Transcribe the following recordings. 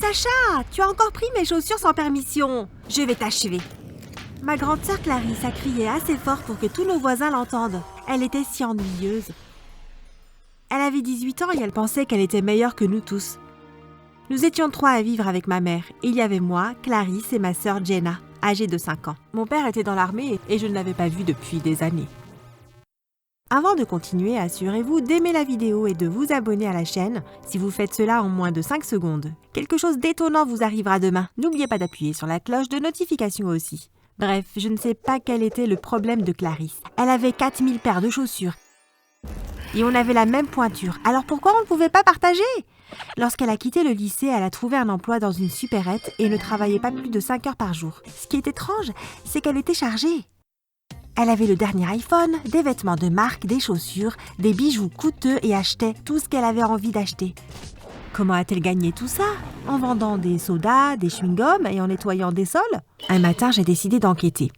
Sacha, tu as encore pris mes chaussures sans permission. Je vais t'achever. Ma grande sœur Clarisse a crié assez fort pour que tous nos voisins l'entendent. Elle était si ennuyeuse. Elle avait 18 ans et elle pensait qu'elle était meilleure que nous tous. Nous étions 3 à vivre avec ma mère. Il y avait moi, Clarisse et ma sœur Jenna, âgée de 5 ans. Mon père était dans l'armée et je ne l'avais pas vu depuis des années. Avant de continuer, assurez-vous d'aimer la vidéo et de vous abonner à la chaîne. Si vous faites cela en moins de 5 secondes, quelque chose d'étonnant vous arrivera demain. N'oubliez pas d'appuyer sur la cloche de notification aussi. Bref, je ne sais pas quel était le problème de Clarisse. Elle avait 4000 paires de chaussures. Et on avait la même pointure. Alors pourquoi on ne pouvait pas partager ? Lorsqu'elle a quitté le lycée, elle a trouvé un emploi dans une supérette et ne travaillait pas plus de 5 heures par jour. Ce qui est étrange, c'est qu'elle était chargée. Elle avait le dernier iPhone, des vêtements de marque, des chaussures, des bijoux coûteux et achetait tout ce qu'elle avait envie d'acheter. Comment a-t-elle gagné tout ça ? En vendant des sodas, des chewing-gums et en nettoyant des sols ? Un matin, j'ai décidé d'enquêter.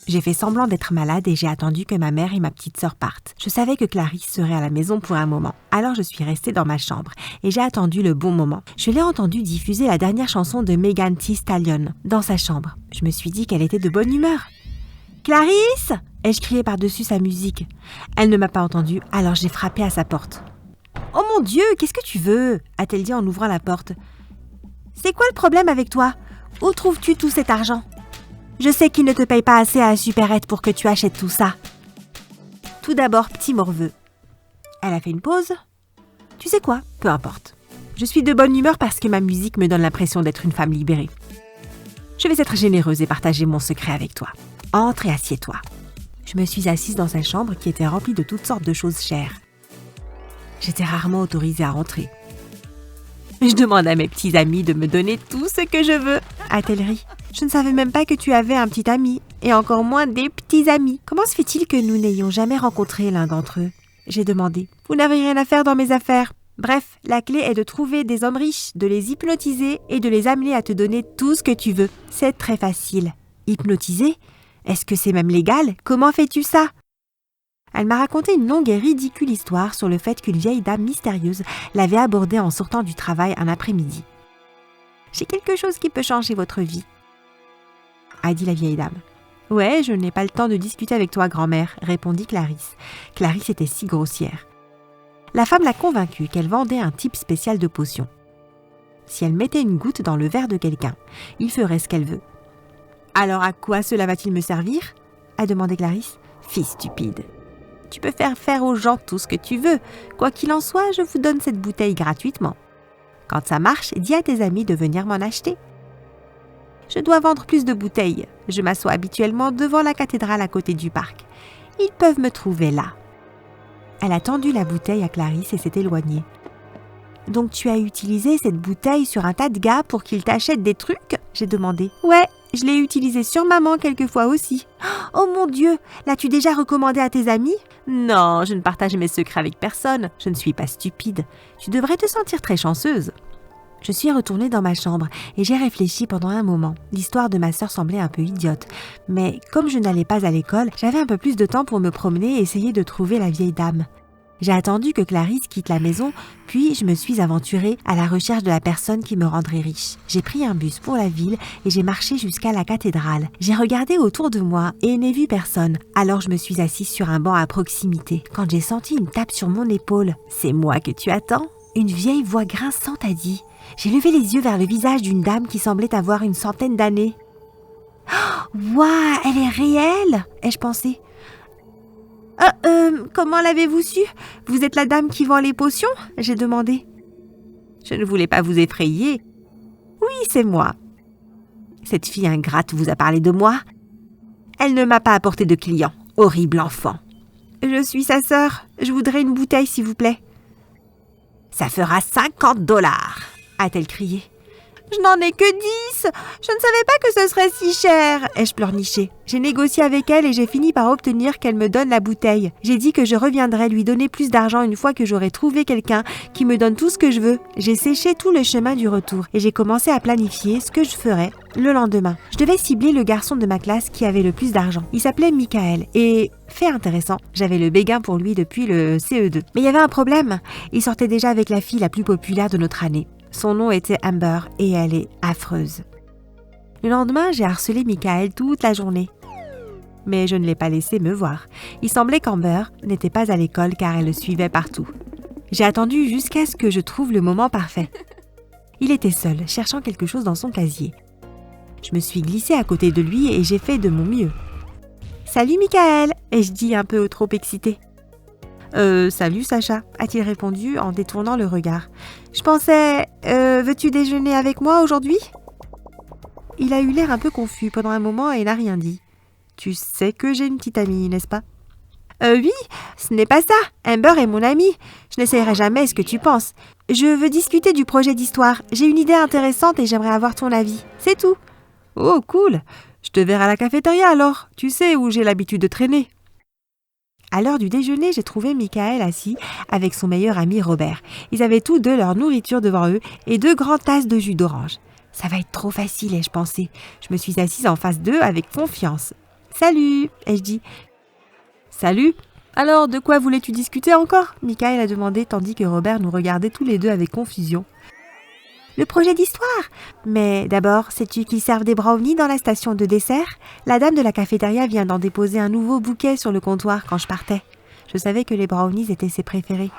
J'ai fait semblant d'être malade et j'ai attendu que ma mère et ma petite sœur partent. Je savais que Clarisse serait à la maison pour un moment. Alors je suis restée dans ma chambre et j'ai attendu le bon moment. Je l'ai entendue diffuser la dernière chanson de Megan Thee Stallion dans sa chambre. Je me suis dit qu'elle était de bonne humeur. « Clarisse !» ai-je crié par-dessus sa musique. Elle ne m'a pas entendue, alors j'ai frappé à sa porte. « Oh mon Dieu, qu'est-ce que tu veux ?» a-t-elle dit en ouvrant la porte. « C'est quoi le problème avec toi ? Où trouves-tu tout cet argent ? Je sais qu'il ne te paye pas assez à la supérette pour que tu achètes tout ça. » Tout d'abord, petit morveux. Elle a fait une pause. « Tu sais quoi ? Peu importe. Je suis de bonne humeur parce que ma musique me donne l'impression d'être une femme libérée. Je vais être généreuse et partager mon secret avec toi. Entre et assieds-toi. » Je me suis assise dans sa chambre qui était remplie de toutes sortes de choses chères. J'étais rarement autorisée à rentrer. Je demande à mes petits amis de me donner tout ce que je veux, a-t-elle ri. Je ne savais même pas que tu avais un petit ami, et encore moins des petits amis. Comment se fait-il que nous n'ayons jamais rencontré l'un d'entre eux ? J'ai demandé. Vous n'avez rien à faire dans mes affaires. Bref, la clé est de trouver des hommes riches, de les hypnotiser et de les amener à te donner tout ce que tu veux. C'est très facile. Hypnotiser ? Est-ce que c'est même légal ? Comment fais-tu ça ? Elle m'a raconté une longue et ridicule histoire sur le fait qu'une vieille dame mystérieuse l'avait abordée en sortant du travail un après-midi. « J'ai quelque chose qui peut changer votre vie, » a dit la vieille dame. « Ouais, je n'ai pas le temps de discuter avec toi, grand-mère, » répondit Clarisse. Clarisse était si grossière. La femme l'a convaincue qu'elle vendait un type spécial de potion. Si elle mettait une goutte dans le verre de quelqu'un, il ferait ce qu'elle veut. « Alors à quoi cela va-t-il me servir ?» a demandé Clarisse. « Fille stupide. Tu peux faire aux gens tout ce que tu veux. Quoi qu'il en soit, je vous donne cette bouteille gratuitement. Quand ça marche, dis à tes amis de venir m'en acheter. Je dois vendre plus de bouteilles. Je m'assois habituellement devant la cathédrale à côté du parc. Ils peuvent me trouver là. » Elle a tendu la bouteille à Clarisse et s'est éloignée. « Donc tu as utilisé cette bouteille sur un tas de gars pour qu'ils t'achètent des trucs ?» j'ai demandé. « Ouais, je l'ai utilisée sur maman quelquefois aussi. » « Oh mon Dieu, l'as-tu déjà recommandé à tes amis ? » ?»« Non, je ne partage mes secrets avec personne. Je ne suis pas stupide. Tu devrais te sentir très chanceuse. » Je suis retournée dans ma chambre et j'ai réfléchi pendant un moment. L'histoire de ma sœur semblait un peu idiote. Mais comme je n'allais pas à l'école, j'avais un peu plus de temps pour me promener et essayer de trouver la vieille dame. J'ai attendu que Clarisse quitte la maison, puis je me suis aventurée à la recherche de la personne qui me rendrait riche. J'ai pris un bus pour la ville et j'ai marché jusqu'à la cathédrale. J'ai regardé autour de moi et n'ai vu personne. Alors je me suis assise sur un banc à proximité. Quand j'ai senti une tape sur mon épaule, « C'est moi que tu attends ?» Une vieille voix grinçante a dit. J'ai levé les yeux vers le visage d'une dame qui semblait avoir une centaine d'années. « Waouh, elle est réelle !» ai-je pensé. Comment l'avez-vous su ? Vous êtes la dame qui vend les potions ? J'ai demandé. Je ne voulais pas vous effrayer. Oui, c'est moi. Cette fille ingrate vous a parlé de moi ? Elle ne m'a pas apporté de clients. Horrible enfant. Je suis sa sœur. Je voudrais une bouteille, s'il vous plaît. Ça fera 50 $, a-t-elle crié. Je n'en ai que 10. Je ne savais pas que ce serait si cher, ai-je pleurniché. J'ai négocié avec elle et j'ai fini par obtenir qu'elle me donne la bouteille. J'ai dit que je reviendrais lui donner plus d'argent une fois que j'aurais trouvé quelqu'un qui me donne tout ce que je veux. J'ai séché tout le chemin du retour et j'ai commencé à planifier ce que je ferais le lendemain. Je devais cibler le garçon de ma classe qui avait le plus d'argent. Il s'appelait Michael et, fait intéressant, j'avais le béguin pour lui depuis le CE2. Mais il y avait un problème. Il sortait déjà avec la fille la plus populaire de notre année. Son nom était Amber et elle est affreuse. Le lendemain, j'ai harcelé Michael toute la journée. Mais je ne l'ai pas laissé me voir. Il semblait qu'Amber n'était pas à l'école car elle le suivait partout. J'ai attendu jusqu'à ce que je trouve le moment parfait. Il était seul, cherchant quelque chose dans son casier. Je me suis glissée à côté de lui et j'ai fait de mon mieux. « Salut Michael !» ai-je dit un peu trop excitée. « Salut Sacha !» a-t-il répondu en détournant le regard. « Je pensais... veux-tu déjeuner avec moi aujourd'hui ?» Il a eu l'air un peu confus pendant un moment et n'a rien dit. « Tu sais que j'ai une petite amie, n'est-ce pas ?»« Oui, ce n'est pas ça. Amber est mon amie. Je n'essayerai jamais ce que tu penses. Je veux discuter du projet d'histoire. J'ai une idée intéressante et j'aimerais avoir ton avis. C'est tout. » « Oh, cool. Je te verrai à la cafétéria alors. Tu sais où j'ai l'habitude de traîner. » À l'heure du déjeuner, j'ai trouvé Michael assis avec son meilleur ami Robert. Ils avaient tous deux leur nourriture devant eux et 2 grandes tasses de jus d'orange. Ça va être trop facile, ai-je pensé. Je me suis assise en face d'eux avec confiance. « Salut !» ai-je dit. « Salut ! Alors, de quoi voulais-tu discuter encore ?» Michael a demandé tandis que Robert nous regardait tous les deux avec confusion. « Le projet d'histoire. Mais d'abord, sais-tu qu'ils servent des brownies dans la station de dessert ? La dame de la cafétéria vient d'en déposer un nouveau bouquet sur le comptoir quand je partais. Je savais que les brownies étaient ses préférés. »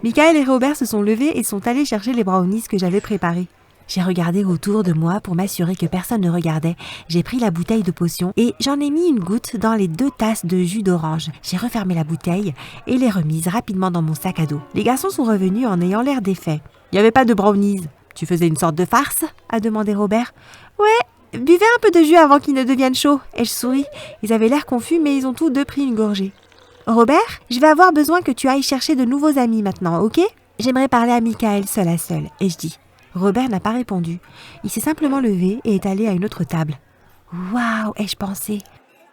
Michael et Robert se sont levés et sont allés chercher les brownies que j'avais préparés. J'ai regardé autour de moi pour m'assurer que personne ne regardait. J'ai pris la bouteille de potion et j'en ai mis une goutte dans les 2 tasses de jus d'orange. J'ai refermé la bouteille et les remise rapidement dans mon sac à dos. Les garçons sont revenus en ayant l'air défaits. « Il n'y avait pas de brownies. Tu faisais une sorte de farce ?» a demandé Robert. « Ouais, buvez un peu de jus avant qu'il ne devienne chaud. » Et je souris. Ils avaient l'air confus mais ils ont tous 2 pris une gorgée. « Robert, je vais avoir besoin que tu ailles chercher de nouveaux amis maintenant, ok ? J'aimerais parler à Michael seul à seul. » Et je dis. Robert n'a pas répondu. Il s'est simplement levé et est allé à une autre table. « Waouh !» ai-je pensé.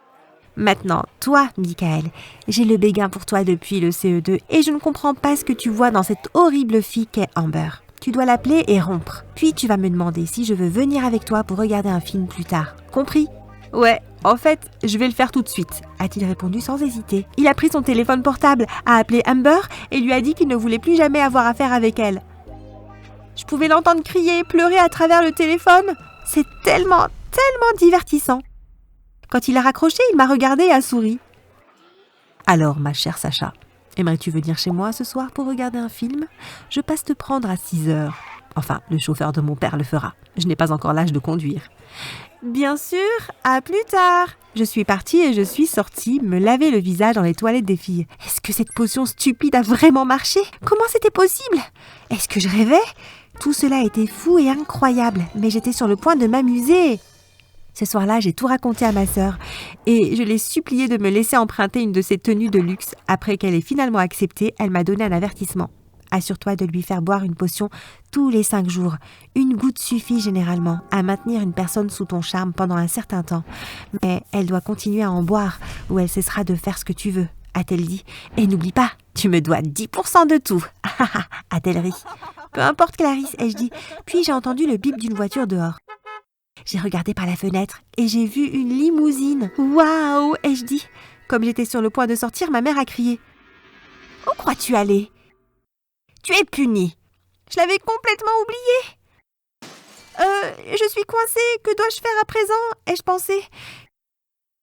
« Maintenant, toi, Michael, j'ai le béguin pour toi depuis le CE2 et je ne comprends pas ce que tu vois dans cette horrible fille qu'est Amber. Tu dois l'appeler et rompre. Puis tu vas me demander si je veux venir avec toi pour regarder un film plus tard. Compris ? » « Ouais, en fait, je vais le faire tout de suite, » a-t-il répondu sans hésiter. Il a pris son téléphone portable, a appelé Amber et lui a dit qu'il ne voulait plus jamais avoir affaire avec elle. Je pouvais l'entendre crier et pleurer à travers le téléphone. C'est tellement divertissant. Quand il a raccroché, il m'a regardé et a souri. « Alors, ma chère Sacha, aimerais-tu venir chez moi ce soir pour regarder un film ? Je passe te prendre à 6 heures. Enfin, le chauffeur de mon père le fera. Je n'ai pas encore l'âge de conduire. » « Bien sûr, à plus tard !» Je suis partie et je suis sortie me laver le visage dans les toilettes des filles. Est-ce que cette potion stupide a vraiment marché ? Comment c'était possible ? Est-ce que je rêvais ? Tout cela était fou et incroyable, mais j'étais sur le point de m'amuser. Ce soir-là, j'ai tout raconté à ma sœur et je l'ai suppliée de me laisser emprunter une de ses tenues de luxe. Après qu'elle ait finalement accepté, elle m'a donné un avertissement. Assure-toi de lui faire boire une potion tous les 5 jours. Une goutte suffit généralement à maintenir une personne sous ton charme pendant un certain temps. Mais elle doit continuer à en boire ou elle cessera de faire ce que tu veux, a-t-elle dit. Et n'oublie pas, tu me dois 10% de tout, a-t-elle ri. Peu importe Clarisse, ai-je dit. Puis j'ai entendu le bip d'une voiture dehors. J'ai regardé par la fenêtre et j'ai vu une limousine. Waouh, ai-je dit. Comme j'étais sur le point de sortir, ma mère a crié. Où crois-tu aller ? Tu es puni. Je l'avais complètement oublié. Je suis coincée. Que dois-je faire à présent ? Ai-je pensé.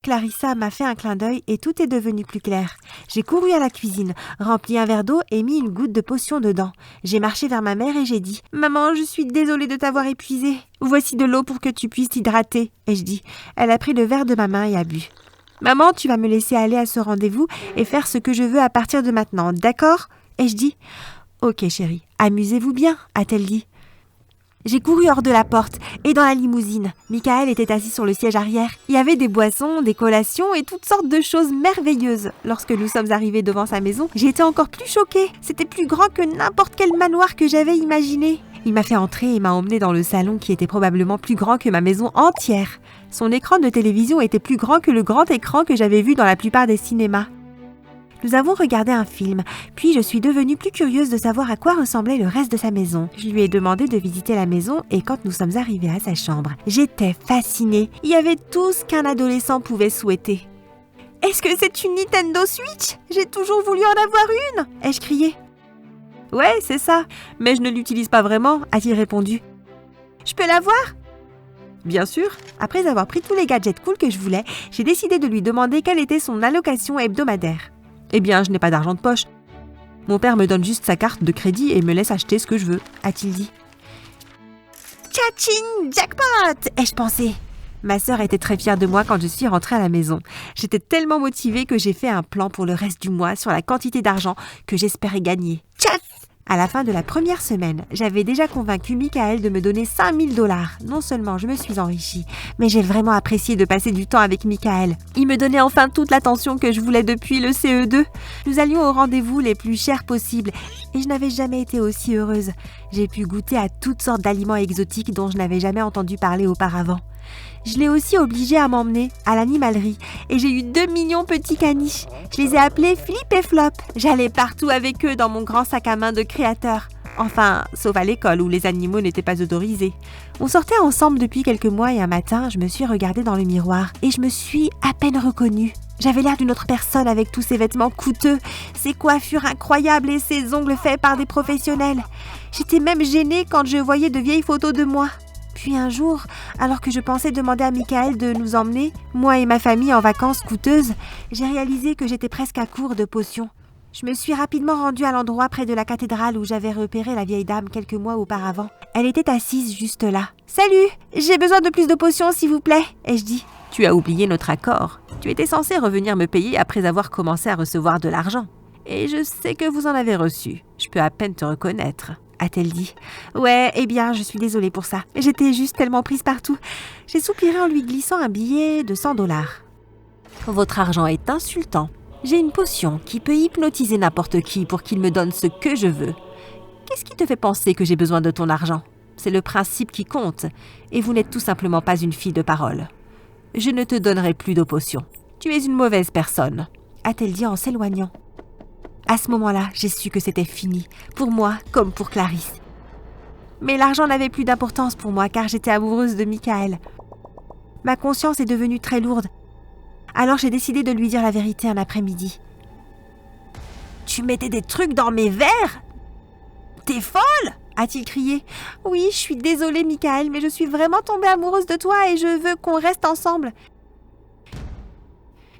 Clarissa m'a fait un clin d'œil et tout est devenu plus clair. J'ai couru à la cuisine, rempli un verre d'eau et mis une goutte de potion dedans. J'ai marché vers ma mère et j'ai dit « Maman, je suis désolée de t'avoir épuisée. Voici de l'eau pour que tu puisses t'hydrater. » ai-je dit. Elle a pris le verre de ma main et a bu. « Maman, tu vas me laisser aller à ce rendez-vous et faire ce que je veux à partir de maintenant, d'accord ?» ai-je dit. « Ok chérie, amusez-vous bien, a-t-elle dit. J'ai couru hors de la porte et dans la limousine. Michael était assis sur le siège arrière. Il y avait des boissons, des collations et toutes sortes de choses merveilleuses. Lorsque nous sommes arrivés devant sa maison, j'ai été encore plus choquée. C'était plus grand que n'importe quel manoir que j'avais imaginé. Il m'a fait entrer et m'a emmenée dans le salon qui était probablement plus grand que ma maison entière. Son écran de télévision était plus grand que le grand écran que j'avais vu dans la plupart des cinémas. Nous avons regardé un film, puis je suis devenue plus curieuse de savoir à quoi ressemblait le reste de sa maison. Je lui ai demandé de visiter la maison et quand nous sommes arrivés à sa chambre, j'étais fascinée. Il y avait tout ce qu'un adolescent pouvait souhaiter. « Est-ce que c'est une Nintendo Switch ? J'ai toujours voulu en avoir une !» ai-je crié. « Ouais, c'est ça, mais je ne l'utilise pas vraiment, a-t-il répondu. Je peux la voir? Bien sûr. Après avoir pris tous les gadgets cool que je voulais, j'ai décidé de lui demander quelle était son allocation hebdomadaire. Eh bien, je n'ai pas d'argent de poche. Mon père me donne juste sa carte de crédit et me laisse acheter ce que je veux, a-t-il dit. Tcha-tching, jackpot, ai-je pensé. Ma sœur était très fière de moi quand je suis rentrée à la maison. J'étais tellement motivée que j'ai fait un plan pour le reste du mois sur la quantité d'argent que j'espérais gagner. Tchac! À la fin de la première semaine, j'avais déjà convaincu Michael de me donner 5 000 $. Non seulement je me suis enrichie, mais j'ai vraiment apprécié de passer du temps avec Michael. Il me donnait enfin toute l'attention que je voulais depuis le CE2. Nous allions aux rendez-vous les plus chers possibles et je n'avais jamais été aussi heureuse. J'ai pu goûter à toutes sortes d'aliments exotiques dont je n'avais jamais entendu parler auparavant. Je l'ai aussi obligé à m'emmener à l'animalerie et j'ai eu 2 mignons petits caniches. Je les ai appelés Flip et Flop. J'allais partout avec eux dans mon grand sac à main de créateur. Enfin, sauf à l'école où les animaux n'étaient pas autorisés. On sortait ensemble depuis quelques mois et un matin, je me suis regardée dans le miroir et je me suis à peine reconnue. J'avais l'air d'une autre personne avec tous ces vêtements coûteux, ces coiffures incroyables et ces ongles faits par des professionnels. J'étais même gênée quand je voyais de vieilles photos de moi. Puis un jour, alors que je pensais demander à Michael de nous emmener, moi et ma famille, en vacances coûteuses, j'ai réalisé que j'étais presque à court de potions. Je me suis rapidement rendue à l'endroit près de la cathédrale où j'avais repéré la vieille dame quelques mois auparavant. Elle était assise juste là. « Salut, j'ai besoin de plus de potions, s'il vous plaît !» ai-je dit. « Tu as oublié notre accord. Tu étais censé revenir me payer après avoir commencé à recevoir de l'argent. Et je sais que vous en avez reçu. Je peux à peine te reconnaître. » a-t-elle dit. « Ouais, eh bien, je suis désolée pour ça. J'étais juste tellement prise partout. » J'ai soupiré en lui glissant un billet de 100 $. « Votre argent est insultant. J'ai une potion qui peut hypnotiser n'importe qui pour qu'il me donne ce que je veux. Qu'est-ce qui te fait penser que j'ai besoin de ton argent? C'est le principe qui compte, et vous n'êtes tout simplement pas une fille de parole. Je ne te donnerai plus de potions. Tu es une mauvaise personne. » a-t-elle dit en s'éloignant. À ce moment-là, j'ai su que c'était fini, pour moi comme pour Clarisse. Mais l'argent n'avait plus d'importance pour moi car j'étais amoureuse de Michael. Ma conscience est devenue très lourde. Alors j'ai décidé de lui dire la vérité un après-midi. « Tu mettais des trucs dans mes verres? T'es folle ?» a-t-il crié. « Oui, je suis désolée Michael, mais je suis vraiment tombée amoureuse de toi et je veux qu'on reste ensemble. »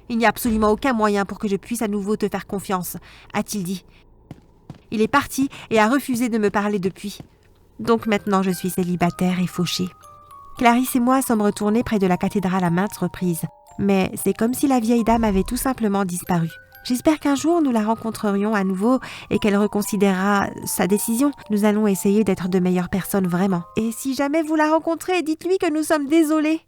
Il n'y a absolument aucun moyen pour que je puisse à nouveau te faire confiance, a-t-il dit. Il est parti et a refusé de me parler depuis. Donc maintenant je suis célibataire et fauchée. Clarisse et moi sommes retournés près de la cathédrale à maintes reprises. Mais c'est comme si la vieille dame avait tout simplement disparu. J'espère qu'un jour nous la rencontrerions à nouveau et qu'elle reconsidérera sa décision. Nous allons essayer d'être de meilleures personnes vraiment. Et si jamais vous la rencontrez, dites-lui que nous sommes désolés.